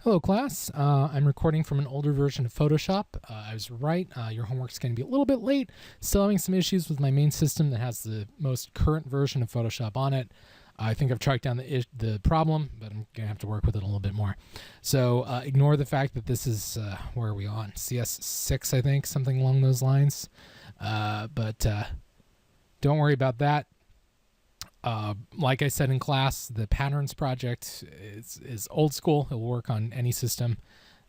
Hello class, I'm recording from an older version of Photoshop. I was right, your homework's going to be a little bit late. Still having some issues with my main system that has the most current version of Photoshop on it. I think I've tracked down the problem, but I'm going to have to work with it a little bit more. So ignore the fact that this is, where are we on? CS6, I think, something along those lines. But don't worry about that. Like I said in class, the patterns project is old school. It will work on any system,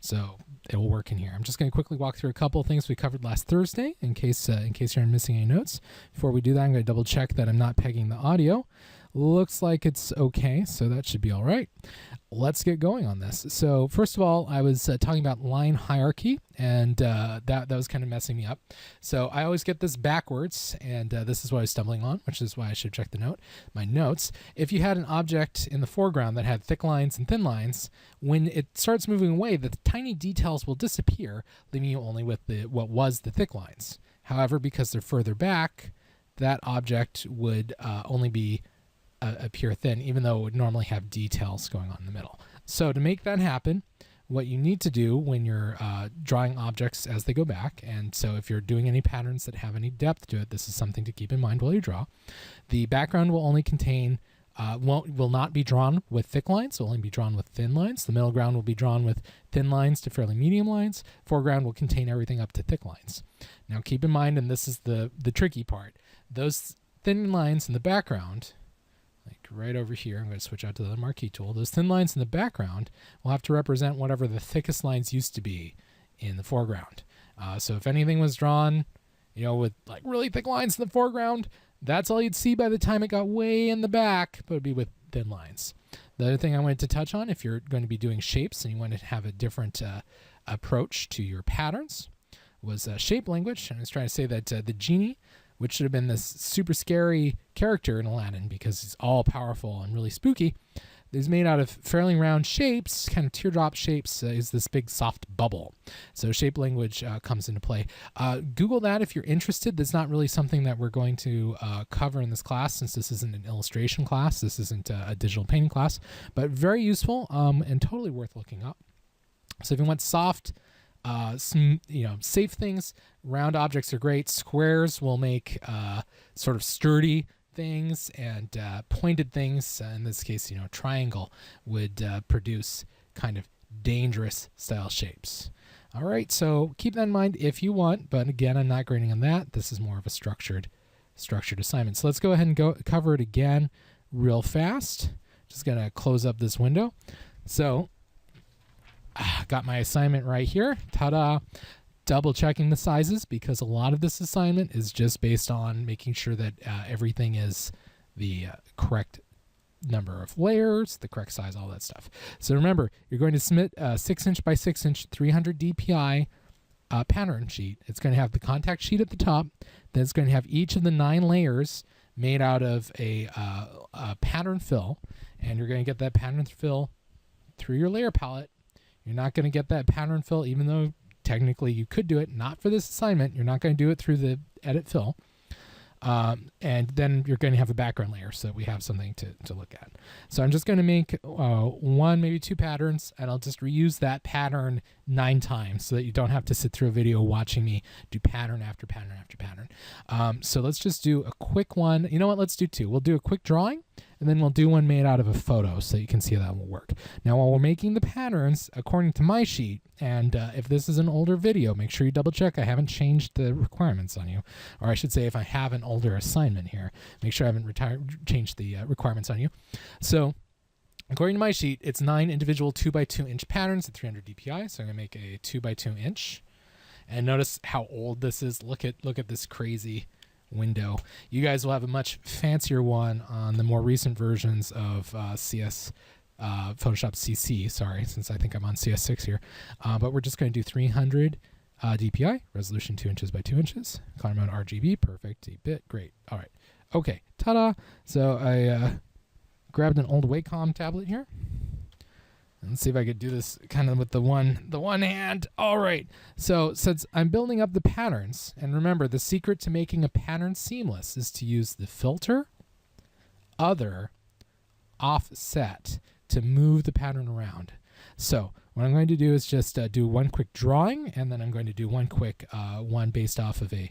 so it will work in here. I'm just going to quickly walk through a couple of things we covered last Thursday in case you're missing any notes. Before we do that, I'm going to double check that I'm not pegging the audio. Looks like it's okay, so that should be all right. Let's get going on this. So first of all, I was talking about line hierarchy, and that was kind of messing me up. So I always get this backwards, and this is what I was stumbling on, which is why I should check my notes. If you had an object in the foreground that had thick lines and thin lines, when it starts moving away, the tiny details will disappear, leaving you only with what was the thick lines. However, because they're further back, that object would only appear thin, even though it would normally have details going on in the middle. So to make that happen, what you need to do when you're drawing objects as they go back, and so if you're doing any patterns that have any depth to it, this is something to keep in mind while you draw. The background will only contain, will not be drawn with thick lines, it will only be drawn with thin lines. The middle ground will be drawn with thin lines to fairly medium lines. Foreground will contain everything up to thick lines. Now keep in mind, and this is the tricky part, those thin lines in the background, like right over here, I'm going to switch out to the marquee tool. Those thin lines in the background will have to represent whatever the thickest lines used to be in the foreground. So if anything was drawn, with like really thick lines in the foreground, that's all you'd see by the time it got way in the back, but it'd be with thin lines. The other thing I wanted to touch on, if you're going to be doing shapes and you want to have a different approach to your patterns, was shape language. And I was trying to say that the genie, which should have been this super scary character in Aladdin because he's all powerful and really spooky, is made out of fairly round shapes, kind of teardrop shapes, is this big soft bubble. So shape language comes into play. Google that if you're interested. That's not really something that we're going to cover in this class, since this isn't an illustration class. This isn't a digital painting class, but very useful and totally worth looking up. So if you want soft, safe things, round objects are great. Squares will make sort of sturdy things, and pointed things, in this case, triangle would produce kind of dangerous style shapes. All right, so keep that in mind if you want, but again, I'm not grading on that. This is more of a structured assignment. So let's go ahead and cover it again real fast. Just gonna close up this window. So got my assignment right here. Ta-da! Double checking the sizes, because a lot of this assignment is just based on making sure that everything is the correct number of layers, the correct size, all that stuff. So remember, you're going to submit a 6" by 6" 300 dpi pattern sheet. It's going to have the contact sheet at the top. Then it's going to have each of the 9 layers made out of a pattern fill, and you're going to get that pattern fill through your layer palette. You're not going to get that pattern fill, even though technically you could do it, not for this assignment. You're not going to do it through the edit fill. And then you're going to have a background layer so that we have something to look at. So I'm just going to make 1, maybe 2 patterns, and I'll just reuse that pattern 9 times so that you don't have to sit through a video watching me do pattern after pattern after pattern. So let's just do a quick one. You know what? Let's do 2. We'll do a quick drawing, and then we'll do one made out of a photo so you can see how that will work. Now, while we're making the patterns, according to my sheet, and if this is an older video, make sure you double check I haven't changed the requirements on you. Or I should say, if I have an older assignment here, make sure I haven't changed the requirements on you. So according to my sheet, it's 9 individual 2x2 inch patterns at 300 dpi. So I'm going to make a 2x2 inch. And notice how old this is. Look at this crazy window. You guys will have a much fancier one on the more recent versions of Photoshop CC, sorry, since I think I'm on CS6 here. But we're just going to do 300 dpi, resolution 2" by 2". Color mode RGB, perfect, 8-bit, great. All right, okay, ta-da. So I grabbed an old Wacom tablet here. Let's see if I could do this kind of with the one hand. All right. So since I'm building up the patterns, and remember, the secret to making a pattern seamless is to use the filter, other, offset to move the pattern around. So What I'm going to do is just do one quick drawing, and then I'm going to do one quick one based off of a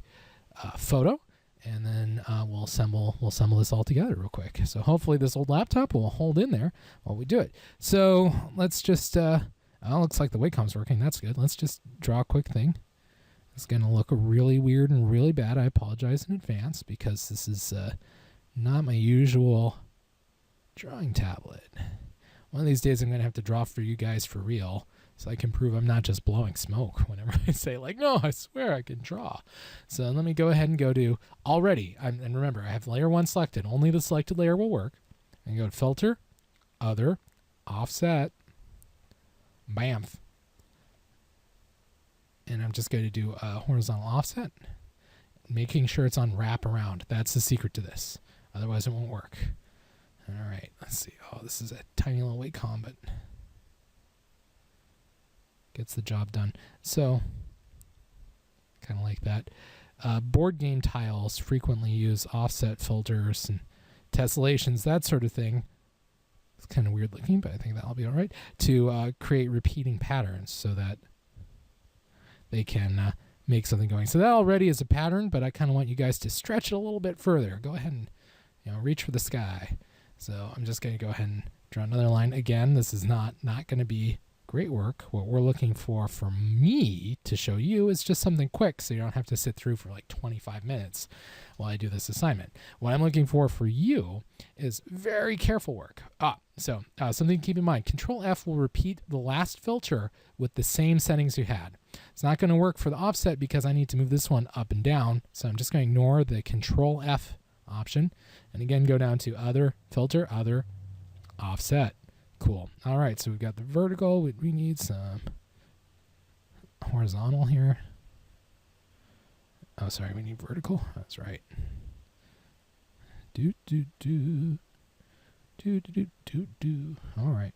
photo, and then we'll assemble this all together real quick. So hopefully this old laptop will hold in there while we do it. So let's just, looks like the Wacom's working. That's good. Let's just draw a quick thing. It's going to look really weird and really bad. I apologize in advance because this is not my usual drawing tablet. One of these days I'm going to have to draw for you guys for real so I can prove I'm not just blowing smoke whenever I say, like, no, I swear I can draw. So let me go ahead and go to already. And remember, I have layer 1 selected. Only the selected layer will work. And go to Filter, Other, Offset, BAMF. And I'm just going to do a horizontal offset, making sure it's on wrap around. That's the secret to this. Otherwise, it won't work. All right, let's see. Oh, this is a tiny little Wacom, but gets the job done. So, kind of like that. Board game tiles frequently use offset filters and tessellations, that sort of thing. It's kind of weird looking, but I think that'll be all right, to create repeating patterns so that they can make something going. So that already is a pattern, but I kind of want you guys to stretch it a little bit further. Go ahead and reach for the sky. So I'm just going to go ahead and draw another line. Again, this is not going to be great work. What we're looking for me to show you is just something quick so you don't have to sit through for like 25 minutes while I do this assignment. What I'm looking for you is very careful work. So something to keep in mind. Control F will repeat the last filter with the same settings you had. It's not going to work for the offset because I need to move this one up and down. So I'm just going to ignore the Control F option. And again, go down to Other, Filter, Other, Offset. Cool. All right, so we've got the vertical. We need some horizontal here. Oh, sorry, we need vertical. That's right. Do. All right.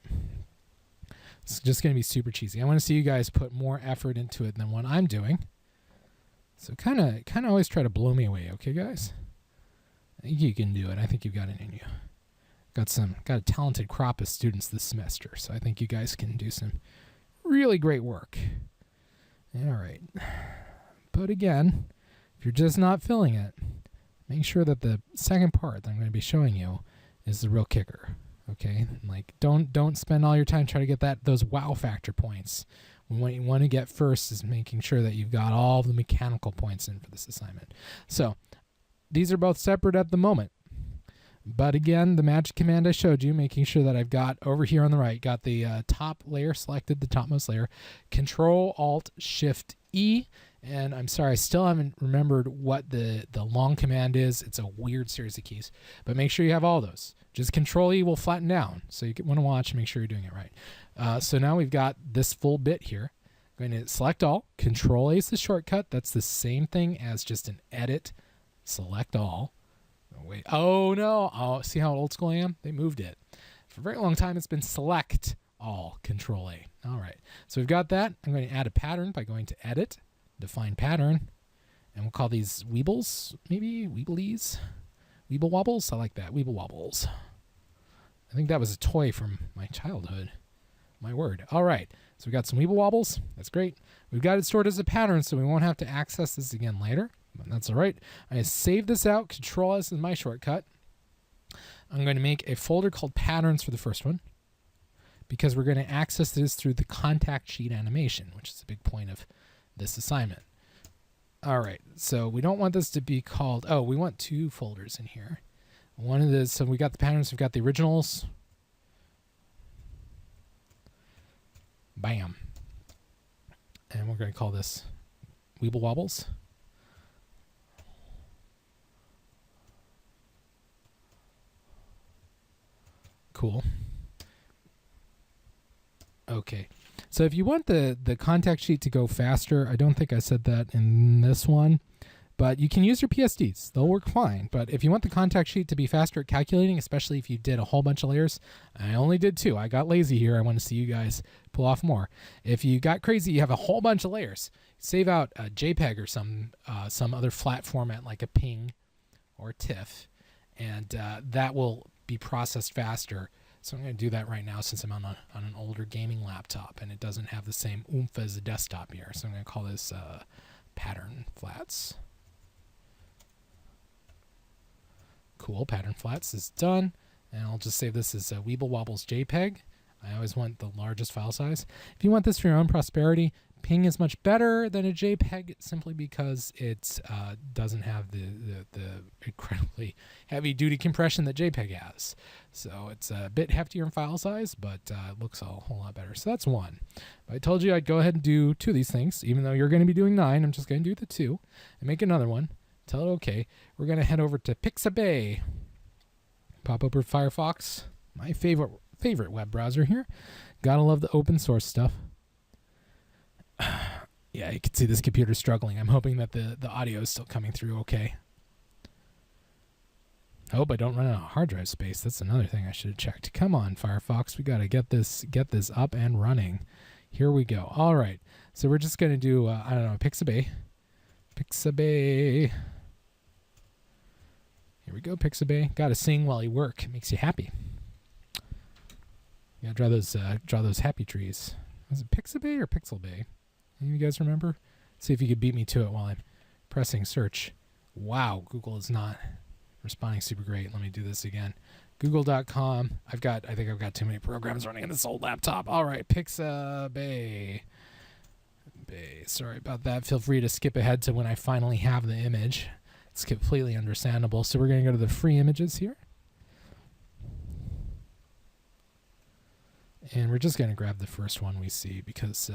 It's just going to be super cheesy. I want to see you guys put more effort into it than what I'm doing. So kind of always try to blow me away, okay, guys? I think you can do it. I think you've got it in you. Got a talented crop of students this semester, so I think you guys can do some really great work. All right. But again, if you're just not feeling it, make sure that the second part that I'm going to be showing you is the real kicker. Okay? Like don't spend all your time trying to get those wow factor points. What you want to get first is making sure that you've got all the mechanical points in for this assignment. So, these are both separate at the moment. But again, the magic command I showed you, making sure that I've got over here on the right, got the top layer selected, the topmost layer, Control-Alt-Shift-E, and I'm sorry, I still haven't remembered what the long command is. It's a weird series of keys, but make sure you have all those. Just Control-E will flatten down, so you want to watch and make sure you're doing it right. So now we've got this full bit here. I'm going to select all. Control-A is the shortcut. That's the same thing as just an edit, select all. Wait. Oh, no. Oh, see how old school I am? They moved it. For a very long time, it's been select all, Control-A. All right. So we've got that. I'm going to add a pattern by going to Edit, Define Pattern, and we'll call these Weebles, maybe? Weeblies? Weeble Wobbles? I like that. Weeble Wobbles. I think that was a toy from my childhood. My word. All right. So we've got some Weeble Wobbles. That's great. We've got it stored as a pattern, so we won't have to access this again later. But that's all right. I save this out. Control S is my shortcut. I'm going to make a folder called Patterns for the first one because we're going to access this through the contact sheet animation, which is a big point of this assignment. All right. So we don't want this to be called... Oh, we want two folders in here. One of the... So we got the patterns. We've got the originals. Bam. And we're going to call this Weeble Wobbles. Cool. Okay. So if you want the contact sheet to go faster, I don't think I said that in this one, but you can use your PSDs. They'll work fine. But if you want the contact sheet to be faster at calculating, especially if you did a whole bunch of layers, I only did 2. I got lazy here. I want to see you guys pull off more. If you got crazy, you have a whole bunch of layers. Save out a JPEG or some other flat format like a PNG or TIFF, and that will be processed faster So I'm going to do that right now since I'm on an older gaming laptop and it doesn't have the same oomph as a desktop here. So I'm going to call this pattern flats. Cool, pattern flats is done. And I'll just save this as Weeble Wobbles JPEG. I always want the largest file size. If you want this for your own prosperity, PNG is much better than a JPEG simply because it doesn't have the incredibly heavy-duty compression that JPEG has. So it's a bit heftier in file size, but it looks a whole lot better. So that's one. But I told you I'd go ahead and do 2 of these things. Even though you're going to be doing 9, I'm just going to do the 2 and make another one. Tell it okay. We're going to head over to Pixabay. Pop over Firefox, my favorite web browser here. Gotta love the open source stuff. Yeah, you can see this computer struggling. I'm hoping that the audio is still coming through okay. I hope I don't run out of hard drive space. That's another thing I should have checked. Come on, Firefox. We gotta get this up and running. Here we go. All right. So we're just gonna do I don't know, Pixabay. Pixabay. Here we go, Pixabay. Gotta sing while you work. It makes you happy. You gotta draw those happy trees. Was it Pixabay or Pixelbay? Any of you guys remember? See if you could beat me to it while I'm pressing search. Wow, Google is not responding super great. Let me do this again. Google.com. I think I've got too many programs running on this old laptop. All right, Pixabay. Sorry about that. Feel free to skip ahead to when I finally have the image. It's completely understandable. So we're going to go to the free images here. And we're just going to grab the first one we see because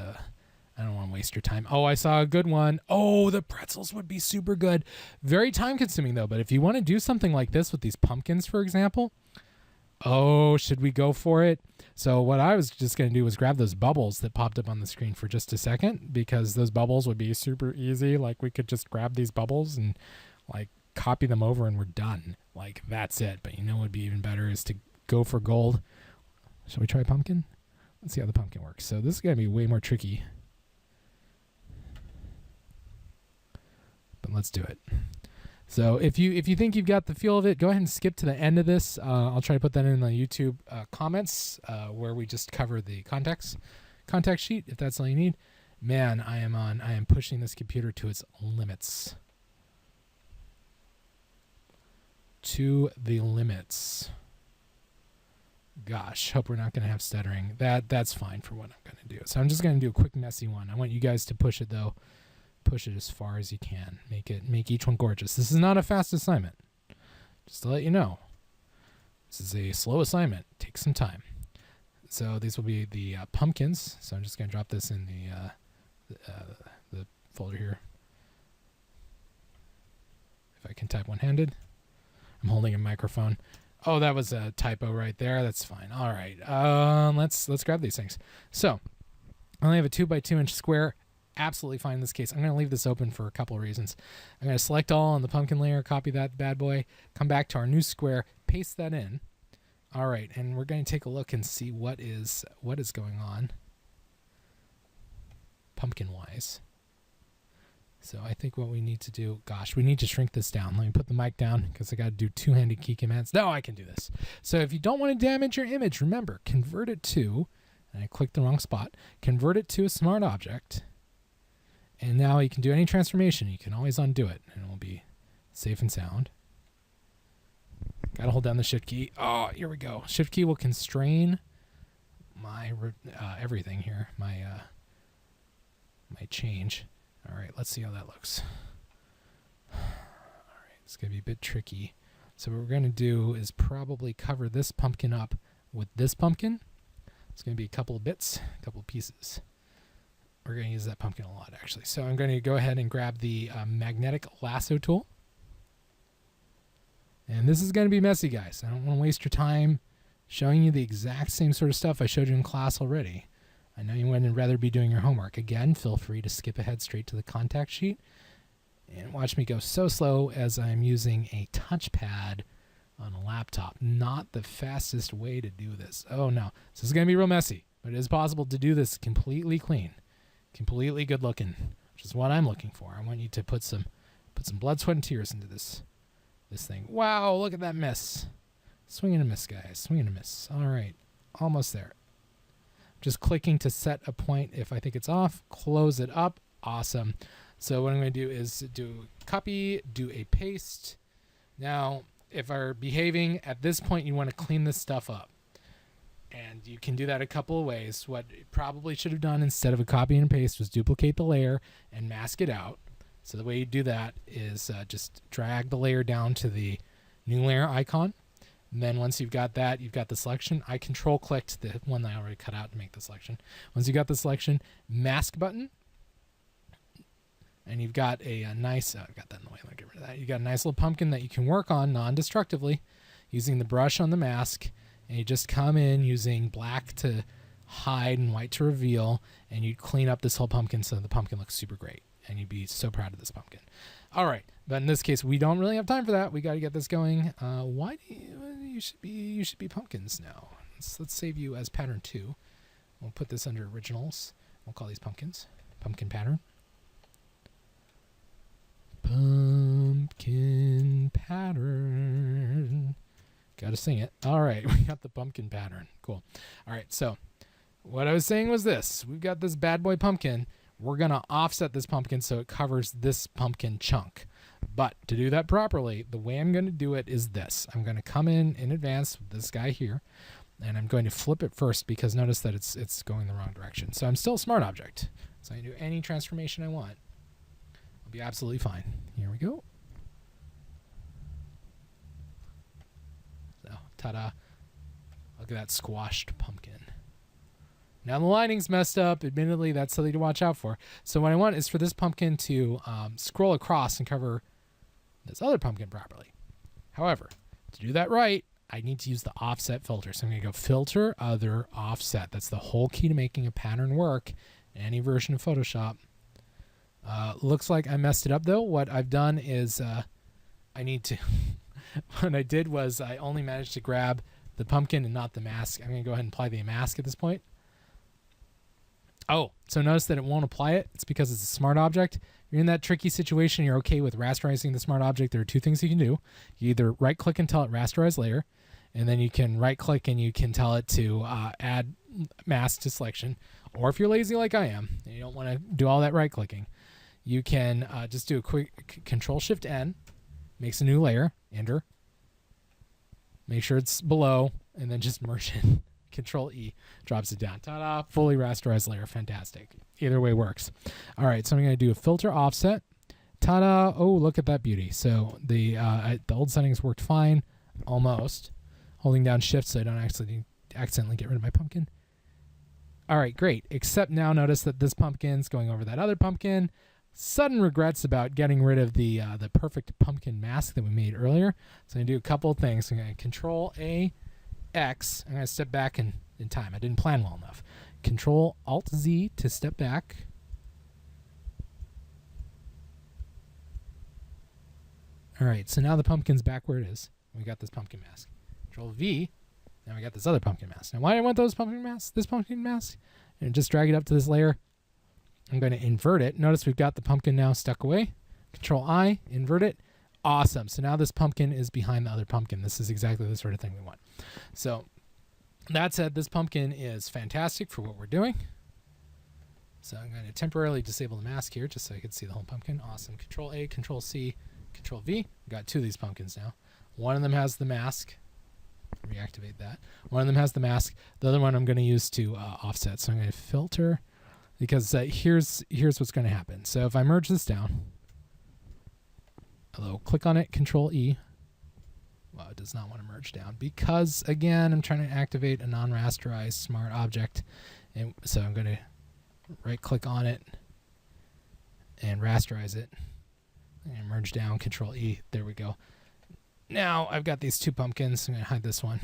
I don't want to waste your time. Oh, I saw a good one. Oh, the pretzels would be super good. Very time consuming though. But if you want to do something like this with these pumpkins, for example, oh, should we go for it? So what I was just going to do was grab those bubbles that popped up on the screen for just a second because those bubbles would be super easy. Like we could just grab these bubbles and like copy them over and we're done. Like that's it. But you know what would be even better is to go for gold. Shall we try pumpkin? Let's see how the pumpkin works. So this is going to be way more tricky. But let's do it. So if you think you've got the feel of it, go ahead and skip to the end of this. I'll try to put that in the YouTube comments where we just cover the contact sheet if that's all you need. Man, I am pushing this computer to its limits. To the limits. Gosh, hope we're not going to have stuttering. That's fine for what I'm going to do. So I'm just going to do a quick messy one. I want you guys to push it though. Push it as far as you can. Make each one gorgeous. This is not a fast assignment. Just to let you know. This is a slow assignment. Take some time. So these will be the pumpkins. So I'm just going to drop this in the folder here. If I can type one-handed. I'm holding a microphone. Oh, that was a typo right there. That's fine. All right. Let's grab these things. So I only have a 2x2 inch square. Absolutely fine in this case. I'm going to leave this open for a couple of reasons. I'm going to select all on the pumpkin layer, copy that bad boy, come back to our new square, paste that in. All right, and we're going to take a look and see what is going on pumpkin-wise. So I think what we need to do, gosh, we need to shrink this down. Let me put the mic down because I got to do two-handed key commands. No, I can do this. So if you don't want to damage your image, remember, convert it to, and I clicked the wrong spot, convert it to a smart object. And now you can do any transformation. You can always undo it, and it will be safe and sound. Got to hold down the Shift key. Oh, here we go. Shift key will constrain my everything here, my change. All right, let's see how that looks. All right, it's going to be a bit tricky. So what we're going to do is probably cover this pumpkin up with this pumpkin. It's going to be a couple of bits, a couple of pieces. We're going to use that pumpkin a lot, actually. So I'm going to go ahead and grab the magnetic lasso tool. And this is going to be messy, guys. I don't want to waste your time showing you the exact same sort of stuff I showed you in class already. I know you would rather be doing your homework. Again, feel free to skip ahead straight to the contact sheet and watch me go so slow as I'm using a touchpad on a laptop. Not the fastest way to do this. Oh no, this is going to be real messy, but it is possible to do this completely clean, completely good looking, which is what I'm looking for. I want you to put some blood, sweat, and tears into this thing. Wow, look at that mess. Swing and a miss, guys. Swing and a miss. All right. Almost there. Just clicking to set a point if I think it's off. Close it up. Awesome. So what I'm going to do is do copy, do a paste. Now, if we're behaving at this point, you want to clean this stuff up. And you can do that a couple of ways. What you probably should have done instead of a copy and paste was duplicate the layer and mask it out. So the way you do that is just drag the layer down to the new layer icon. And then once you've got that, you've got the selection. I control clicked the one that I already cut out to make the selection. Once you got the selection, mask button. And you've got a nice, I've got that in the way, let me get rid of that. You got a nice little pumpkin that you can work on non-destructively using the brush on the mask. And you just come in using black to hide and white to reveal, and you clean up this whole pumpkin so the pumpkin looks super great. And you'd be so proud of this pumpkin. All right, but in this case, we don't really have time for that. We got to get this going. Why do you should be pumpkins now? Let's save you as pattern 2. We'll put this under originals. We'll call these pumpkins. Pumpkin pattern. Pumpkin pattern. Got to sing it. All right, we got the pumpkin pattern. Cool. All right, so what I was saying was this. We've got this bad boy pumpkin. We're going to offset this pumpkin so it covers this pumpkin chunk. But to do that properly, the way I'm going to do it is this. I'm going to come in advance with this guy here, and I'm going to flip it first because notice that it's going the wrong direction. So I'm still a smart object. So I can do any transformation I want. I'll be absolutely fine. Here we go. So, ta-da. Look at that squashed pumpkin. Now the lighting's messed up. Admittedly, that's something to watch out for. So what I want is for this pumpkin to scroll across and cover this other pumpkin properly. However, to do that right, I need to use the offset filter. So I'm going to go filter, other, offset. That's the whole key to making a pattern work in any version of Photoshop. Looks like I messed it up though. What I've done is I need to... what I did was I only managed to grab the pumpkin and not the mask. I'm going to go ahead and apply the mask at this point. Oh, so notice that it won't apply it. It's because it's a smart object. You're in that tricky situation. You're okay with rasterizing the smart object. There are two things you can do. You either right-click and tell it rasterize layer, and then you can right-click and you can tell it to add mask to selection. Or if you're lazy like I am, and you don't want to do all that right-clicking, you can just do a quick Control-Shift-N, makes a new layer, enter, make sure it's below, and then just merge it. Control-E drops it down. Ta-da! Fully rasterized layer. Fantastic. Either way works. All right, so I'm going to do a filter offset. Ta-da! Oh, look at that beauty. So the old settings worked fine, almost. Holding down Shift so I don't accidentally get rid of my pumpkin. All right, great. Except now notice that this pumpkin's going over that other pumpkin. Sudden regrets about getting rid of the perfect pumpkin mask that we made earlier. So I'm going to do a couple of things. I'm going to Control-A, X. I'm going to step back in time. I didn't plan well enough. Control-Alt-Z to step back. All right, so now the pumpkin's back where it is. We got this pumpkin mask. Control-V. Now we got this other pumpkin mask. Now why do I want those pumpkin masks? This pumpkin mask? And just drag it up to this layer. I'm going to invert it. Notice we've got the pumpkin now stuck away. Control-I, invert it. Awesome. So now this pumpkin is behind the other pumpkin. This is exactly the sort of thing we want. So that said, this pumpkin is fantastic for what we're doing. So I'm going to temporarily disable the mask here just so I can see the whole pumpkin. Awesome. Control-A, Control-C, Control-V. We've got two of these pumpkins now. One of them has the mask. Reactivate that. One of them has the mask. The other one I'm going to use to offset. So I'm going to filter because here's what's going to happen. So if I merge this down, hello, click on it, Control-E. Well, it does not want to merge down because, again, I'm trying to activate a non-rasterized smart object. And so I'm going to right-click on it and rasterize it. And merge down, Control-E. There we go. Now I've got these two pumpkins. I'm going to hide this one.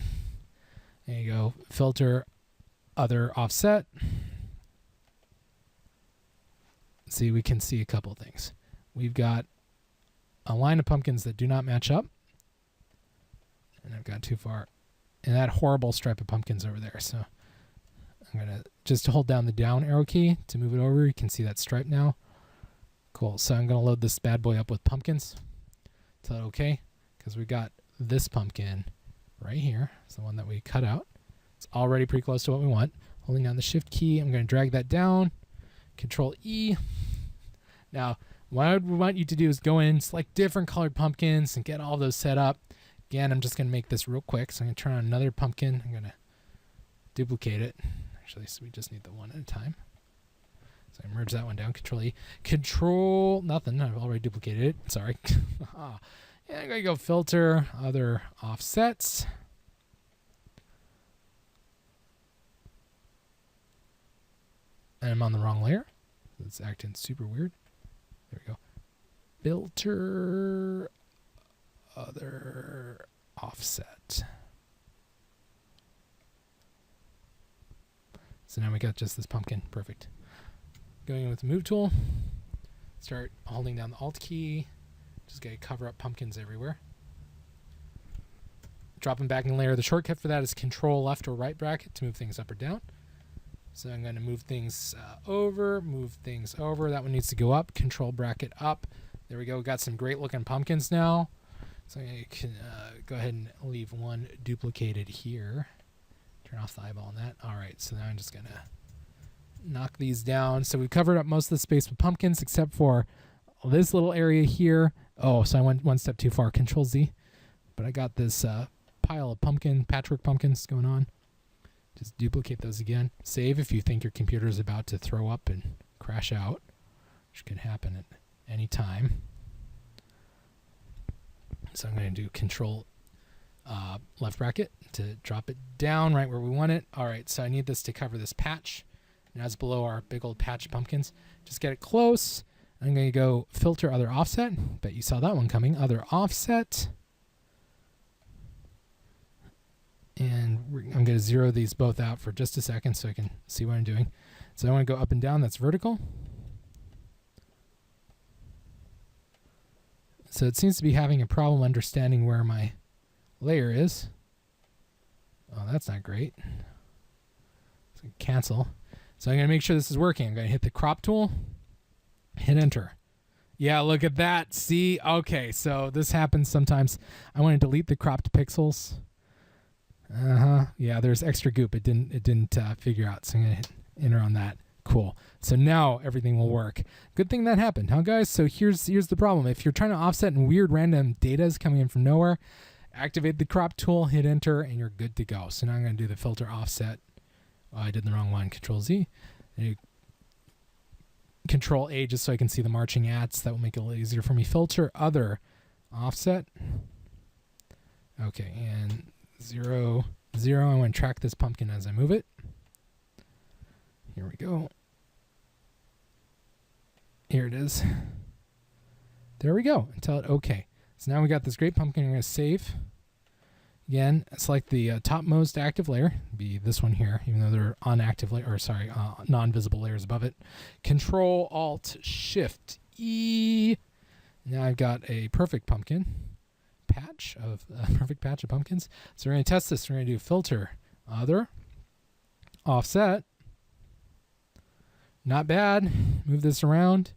There you go. Filter, other, offset. See, we can see a couple things. We've got a line of pumpkins that do not match up. And I've gone too far. And that horrible stripe of pumpkins over there. So I'm going to just hold down the down arrow key to move it over. You can see that stripe now. Cool. So I'm going to load this bad boy up with pumpkins. Tell it okay. Because we got this pumpkin right here. It's the one that we cut out. It's already pretty close to what we want. Holding down the Shift key, I'm going to drag that down. Control E. Now, what I would want you to do is go in, select different colored pumpkins, and get all those set up. Again, I'm just going to make this real quick. So I'm going to turn on another pumpkin. I'm going to duplicate it. Actually, so we just need the one at a time. So I merge that one down. Control E. Control nothing. I've already duplicated it. Sorry. And I'm going to go filter, other offsets. And I'm on the wrong layer. It's acting super weird. There we go. Filter, other offset. So now we got just this pumpkin. Perfect. Going in with the move tool. Start holding down the Alt key. Just gotta cover up pumpkins everywhere. Drop them back in layer. The shortcut for that is Control left or right bracket to move things up or down. So I'm going to move things over, move things over. That one needs to go up. Control bracket up. There we go. We got some great looking pumpkins now. So I can go ahead and leave one duplicated here. Turn off the eyeball on that. All right. So now I'm just going to knock these down. So we've covered up most of the space with pumpkins except for this little area here. Oh, so I went one step too far. Control Z. But I got this pile of patchwork pumpkins going on. Just duplicate those again. Save if you think your computer is about to throw up and crash out, which can happen at any time. So I'm going to do Control left bracket to drop it down right where we want it. All right, so I need this to cover this patch. Now it's below our big old patch of pumpkins. Just get it close. I'm going to go filter other offset. Bet you saw that one coming. Other offset. And I'm going to zero these both out for just a second so I can see what I'm doing. So I want to go up and down. That's vertical. So it seems to be having a problem understanding where my layer is. Oh, that's not great. So cancel. So I'm going to make sure this is working. I'm going to hit the crop tool, hit enter. Yeah, look at that. See? Okay, so this happens sometimes. I want to delete the cropped pixels. Yeah, there's extra goop. It didn't figure out. So I'm gonna hit enter on that. Cool. So now everything will work. Good thing that happened, huh, guys? So here's the problem. If you're trying to offset and weird random data is coming in from nowhere, activate the crop tool, hit enter, and you're good to go. So now I'm gonna do the filter offset. Oh, I did the wrong one. Control Z. And Control A just so I can see the marching ats. That will make it a little easier for me. Filter other offset. Okay, and 0, 0. I want to track this pumpkin as I move it. Here we go. Here it is. There we go. Tell it OK. So now we got this great pumpkin. I'm going to save. Again, select the topmost active layer. Be this one here, even though they're unactive layer, or sorry, non-visible layers above it. Control Alt Shift E. Now I've got a perfect pumpkin. Perfect patch of pumpkins. So we're going to test this. We're going to do filter, other, offset. Not bad. Move this around,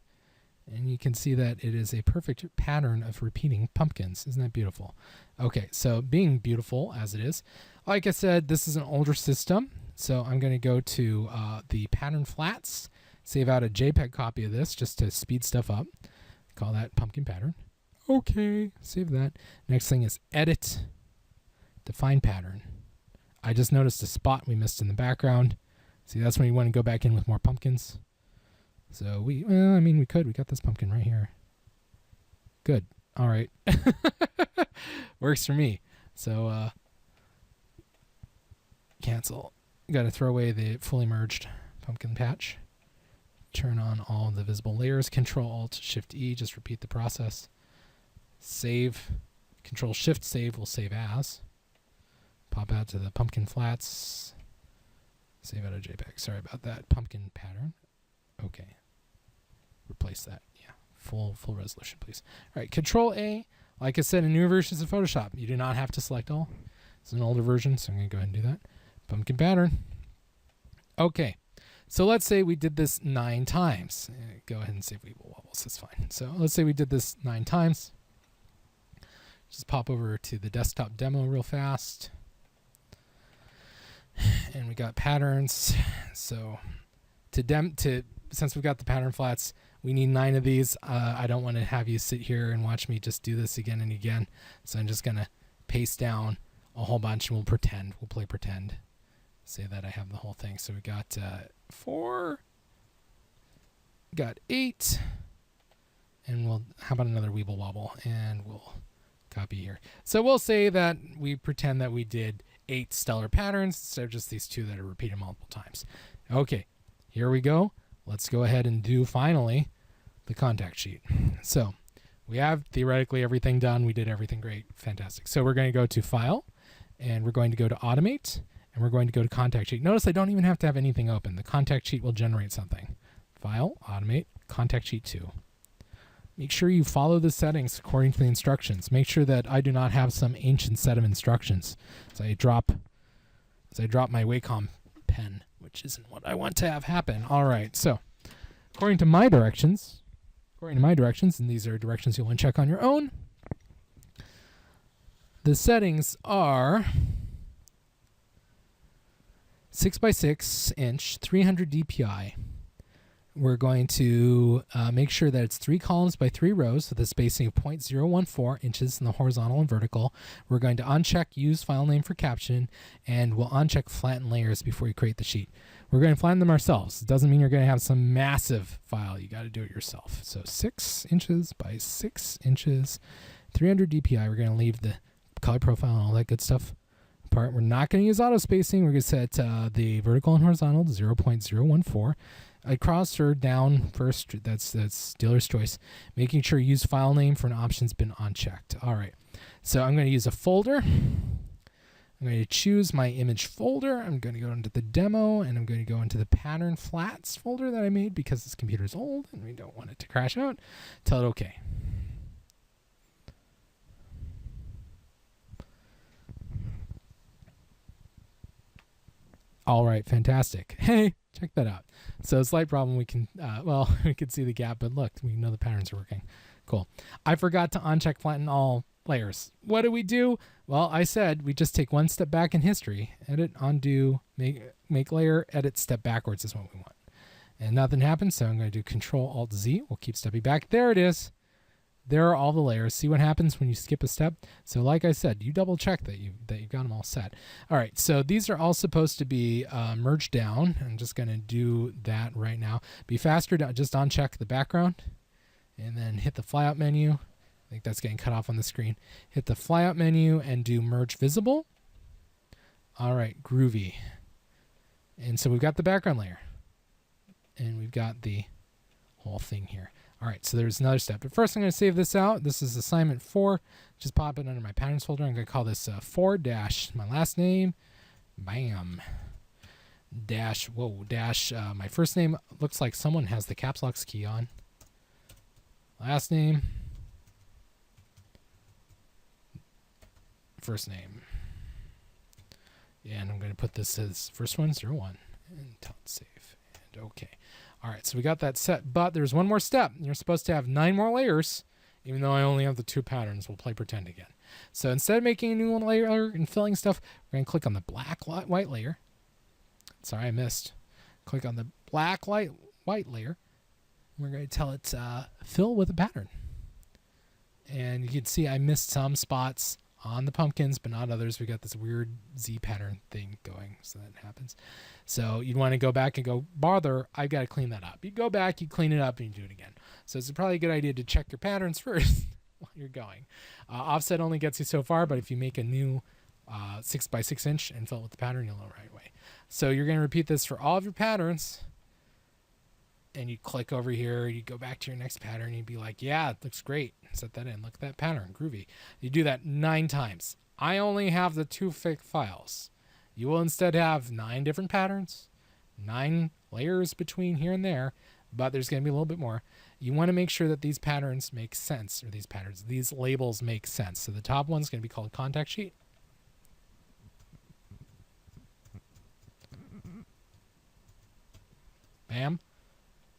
and you can see that it is a perfect pattern of repeating pumpkins. Isn't that beautiful? Okay, so being beautiful as it is, like I said, this is an older system. So I'm going to go to the pattern flats, save out a JPEG copy of this just to speed stuff up. Call that pumpkin pattern. Okay, save that. Next thing is edit, define pattern. I just noticed a spot we missed in the background. See, that's when you want to go back in with more pumpkins. So we could. We got this pumpkin right here. Good. All right. Works for me. So cancel. Got to throw away the fully merged pumpkin patch. Turn on all the visible layers. Control Alt Shift E. Just repeat the process. Save. Control Shift save will save as. Pop out to the pumpkin flats. Save out a JPEG. Sorry about that. Pumpkin pattern. Okay. Replace that. Yeah. Full resolution, please. All right. Control A. Like I said, in newer versions of Photoshop, you do not have to select all. It's an older version, so I'm going to go ahead and do that. Pumpkin pattern. Okay. So let's say we did this 9 times. Go ahead and save Weeble Wobbles. That's fine. So let's say we did this 9 times. just pop over to the desktop demo real fast. And we got patterns. So since we've got the pattern flats, we need 9 of these. I don't want to have you sit here and watch me just do this again and again. So I'm just going to paste down a whole bunch and we'll play pretend. Say that I have the whole thing. So we got 4, we got 8, and how about another Weeble Wobble? And we'll copy here. So we'll say that we pretend that we did 8 stellar patterns instead of just these 2 that are repeated multiple times. Okay, here we go. Let's go ahead and do finally the contact sheet. So we have theoretically everything done. We did everything great. Fantastic. So we're going to go to File, and we're going to go to Automate, and we're going to go to Contact Sheet. Notice I don't even have to have anything open. The contact sheet will generate something. File, Automate, Contact Sheet 2. Make sure you follow the settings according to the instructions. Make sure that I do not have some ancient set of instructions. As I drop my Wacom pen, which isn't what I want to have happen. All right, so according to my directions, and these are directions you'll want to check on your own, the settings are 6x6 inch, 300 dpi. We're going to make sure that it's 3 columns by 3 rows with a spacing of 0.014 inches in the horizontal and vertical. We're going to uncheck use file name for caption, and we'll uncheck flatten layers before you create the sheet. We're going to flatten them ourselves. It doesn't mean you're going to have some massive file. You got to do it yourself. So 6 inches by 6 inches, 300 dpi. We're going to leave the color profile and all that good stuff apart. We're not going to use auto spacing. We're going to set the vertical and horizontal to 0.014. Across or down first, that's dealer's choice. Making sure use file name for an option's been unchecked. All right, so I'm going to use a folder. I'm going to choose my image folder. I'm going to go into the demo, and I'm going to go into the pattern flats folder that I made because this computer is old and we don't want it to crash out. Tell it OK. All right, fantastic. Hey, check that out. So slight problem, we can, we can see the gap, but look, we know the patterns are working. Cool. I forgot to uncheck flatten all layers. What do we do? Well, I said we just take one step back in history, edit, undo, make layer, edit, step backwards is what we want. And nothing happens, so I'm going to do Control-Alt-Z. We'll keep stepping back. There it is. There are all the layers. See what happens when you skip a step? So like I said, you double check that you've got them all set. All right, so these are all supposed to be merged down. I'm just going to do that right now. Be faster to just uncheck the background and then hit the flyout menu. I think that's getting cut off on the screen. Hit the flyout menu and do merge visible. All right, groovy. And so we've got the background layer and we've got the whole thing here. All right, so there's another step. But first I'm going to save this out. This is assignment 4. Just pop it under my patterns folder. I'm going to call this 4 dash my last name. Bam. Dash, my first name. Looks like someone has the caps lock key on. Last name. First name. And I'm going to put this as first one, 01. And tell it save. And OK. All right, so we got that set, but there's one more step. You're supposed to have 9 more layers, even though I only have the 2 patterns. We'll play pretend again. So instead of making a new layer and filling stuff, we're going to click on the black white layer. Sorry, I missed. Click on the black white layer. We're going to tell it fill with a pattern. And you can see I missed some spots on the pumpkins, but not others. We got this weird Z pattern thing going, so that happens. So you'd want to go back and go, bother, I've got to clean that up. You go back, you clean it up, and you do it again. So it's probably a good idea to check your patterns first while you're going. Offset only gets you so far, but if you make a new 6x6 inch and fill it with the pattern, you'll know right away. So you're going to repeat this for all of your patterns. And you click over here, you go back to your next pattern, you'd be like, yeah, it looks great. Set that in. Look at that pattern. Groovy. You do that 9 times. I only have the 2 fake files. You will instead have 9 different patterns, 9 layers between here and there, but there's going to be a little bit more. You want to make sure that these patterns make sense, or these labels make sense. So the top one's going to be called contact sheet. Bam.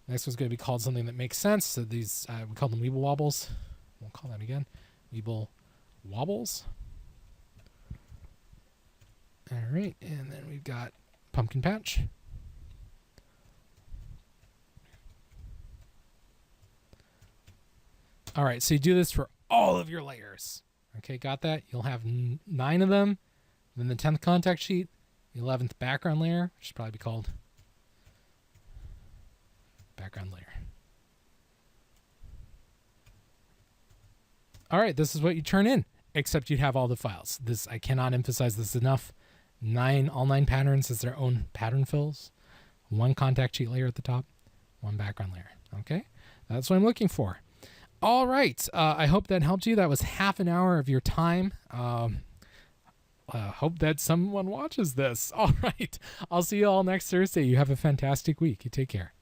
Next one's going to be called something that makes sense. So these, we call them Weeble Wobbles. We'll call that again. Weeble wobbles. All right, and then we've got pumpkin patch. All right, so you do this for all of your layers. Okay, got that? You'll have 9 of them. Then the 10th contact sheet, the 11th background layer, which should probably be called background layer. All right, this is what you turn in, except you'd have all the files. This, I cannot emphasize this enough. All 9 patterns as their own pattern fills. 1 contact sheet layer at the top, 1 background layer. Okay, that's what I'm looking for. All right, I hope that helped you. That was half an hour of your time. Hope that someone watches this. All right, I'll see you all next Thursday. You have a fantastic week. You take care.